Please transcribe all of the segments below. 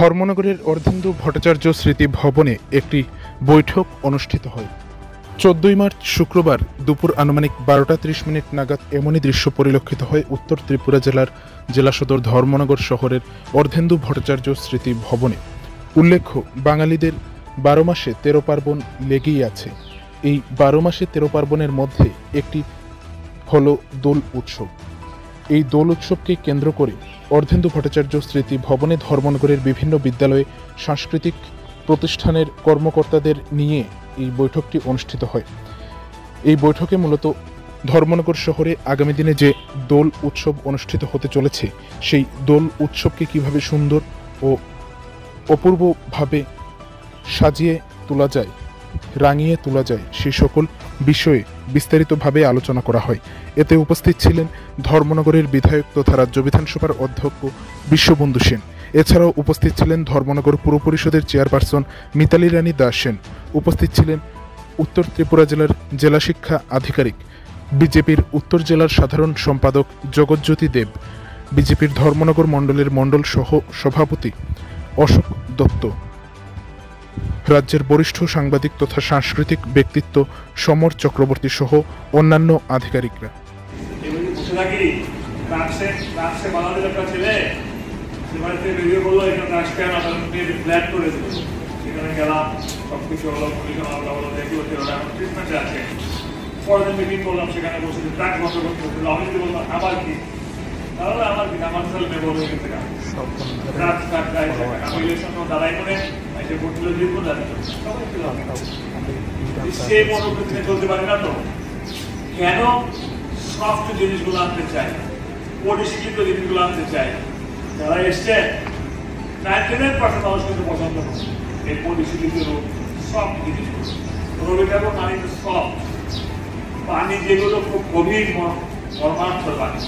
ধর্মনগরের অর্ধেন্দু ভট্টাচার্য স্মৃতি ভবনে একটি বৈঠক অনুষ্ঠিত হয়। 14 মার্চ শুক্রবার দুপুর আনুমানিক 12টা 30 মিনিট নাগাদ এমনই দৃশ্য পরিলক্ষিত হয় উত্তর ত্রিপুরা জেলার জেলা সদর ধর্মনগর শহরের অর্ধেন্দু ভট্টাচার্য স্মৃতি ভবনে। উল্লেখ্য, বাঙালিদের 12 মাসে 13 পার্বণ লেগেই আছে। এই 12 মাসে 13 পার্বণের মধ্যে একটি হল দোল উৎসব। এই দোল উৎসবকে কেন্দ্র করে অর্ধেন্দু ভট্টাচার্য স্মৃতি ভবনে ধর্মনগরের বিভিন্ন বিদ্যালয়ে সাংস্কৃতিক প্রতিষ্ঠানের কর্মকর্তাদের নিয়ে এই বৈঠকটি অনুষ্ঠিত হয়। এই বৈঠকে মূলত ধর্মনগর শহরে আগামী দিনে যে দোল উৎসব অনুষ্ঠিত হতে চলেছে সেই দোল উৎসবকে কিভাবে সুন্দর ও অপূর্বভাবে সাজিয়ে তোলা যায়, রাঙিয়ে তোলা যায়, সেই সকল বিষয়ে বিস্তারিতভাবে আলোচনা করা হয়। এতে উপস্থিত ছিলেন ধর্মনগরের বিধায়ক তথা রাজ্য বিধানসভার অধ্যক্ষ বিশ্ববন্ধু সেন। এছাড়াও উপস্থিত ছিলেন ধর্মনগর পুর পরিষদের চেয়ারপারসন মিতালি রানী দাস সেন। উপস্থিত ছিলেন উত্তর ত্রিপুরা জেলার জেলা শিক্ষা আধিকারিক, বিজেপির উত্তর জেলার সাধারণ সম্পাদক জগৎজ্যোতি দেব, বিজেপির ধর্মনগর মণ্ডলের মণ্ডল সহ সভাপতি অশোক দত্ত, রাজ্যের বরিষ্ঠ সাংবাদিক তথা সাংস্কৃতিক ব্যক্তিত্ব সমর চক্রবর্তী সহ অন্যান্য আধিকারিকরা। চলতে পারে না তো কেন সফট জিনিসগুলো আনতে চাই, পরিশীলিত জিনিসগুলো আনতে চাই। যারা এসছে 99% মানুষ কিন্তু পছন্দ করে এই পরিশীলিত সফট জিনিসগুলো। রবি ঠাকুর পানি তো সফট পানি, যেগুলো খুব গভীর মর্মার্থ পানি,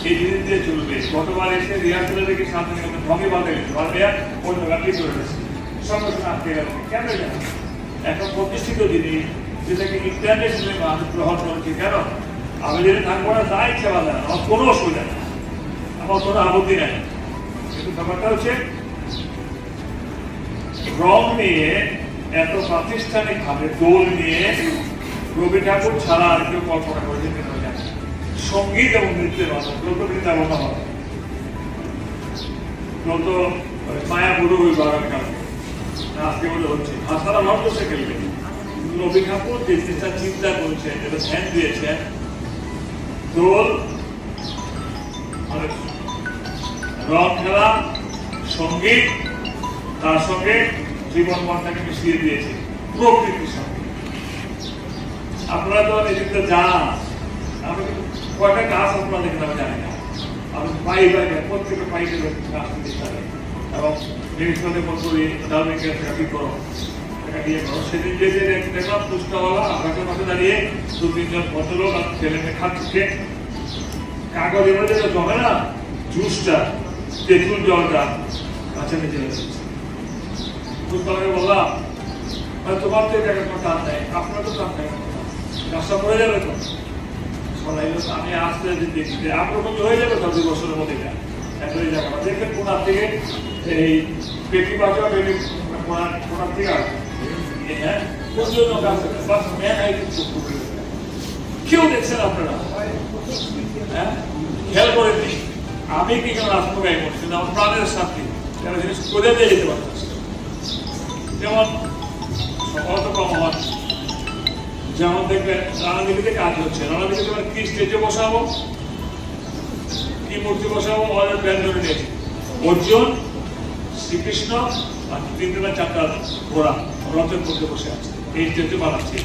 এই জিনিস দিয়ে চলবে। গতবার এসে রিহার্সেলে দেখি সামনে ঢঙ্গে বাঁধে গেছে, অন্য ব্যাপারই করে গেছে, সঙ্গে সঙ্গে আটকে গেল। কেন জানো? একটা প্রতিষ্ঠিত জিনিস যেটাকে ইন্টারন্যাশনাল মানুষ গ্রহণ করেছে। কেন? আমি যদি থাকবো না, যা ইচ্ছা বাধা, আমার কোনো অসুবিধা নেই, আমার কোনো আপত্তি নেই। কিন্তু ব্যাপারটা হচ্ছে রং নিয়ে এত প্রাতিষ্ঠানিক ভাবে দোল নিয়ে রবি ঠাকুর ছাড়া আর কেউ কল্পনা করেছে কেন জানে? সঙ্গীত এবং নৃত্যের মাধ্যমে যত বৃন্দাবন হবে, যত মায়া বুড়ো হইব আগামীকালকে, আজকে বলে হচ্ছে ভাষারা রক্ত সে খেলবে। রবি ঠাকুর যে জিনিসটা চিন্তা করছে, যেটা ধ্যান দিয়েছেন, দোল রং খেলা, সঙ্গীত, তার সঙ্গে জীবন মনটাকে মিশিয়ে দিয়েছে প্রকৃতির সঙ্গে। আপনারা তো এদিকটা যান, আমি কয়টা গাছ আপনারা দেখেন আমি জানি না, আমি পাই প্রত্যেকে পাইতে গাছ দিতে পারি এবং জিনিসপত্রের মধ্যে ডালমিকে করো, দিয়ে করো। সেদিন যে দেখলাম পুষ্টাওয়ালা আকাশের মাঠে দাঁড়িয়ে 2-3 জন ভদ্রলোক আর ছেলে মেয়ে খাচ্ছে, কাগজের মধ্যে জমে না জুসটা, তেঁতুল জলটা কাছে নিচে যাচ্ছে। পুষ্টাওয়ালাকে বললাম, তোমার তো এটা কোনো টান নেই, আপনার তো টান নেই, গাছটা পড়ে যাবে তো। আমি আসতে দেখছি আপনার মধ্যে হয়ে যাবে তো 2 বছরের মধ্যে একই জায়গা দেখবেন কোনার থেকে এই পেটি বাঁচা পেটি কোনার থেকে আসবে। হ্যাঁ, কেউ দেখছেন আপনারা? হ্যাঁ, খেয়াল করেননি? আমি কি কেন রাজপ্রগাই করছি না, আমার প্রাণের সাথে কেন জিনিস করে দিয়ে যেতে পারতেছি। যেমন অত কম হওয়ার, যেমন দেখবেন রানাদিঘিতে কাজ হচ্ছে, রানাদিঘিতে কি স্টেজে বসাবো, কি মূর্তি বসাবো, অনেক প্ল্যান করে নিয়েছি। অর্জুন, শ্রীকৃষ্ণ আর 3-4টা ঘোড়া রথের মধ্যে বসে আছে, এই স্টেজে বানাচ্ছি।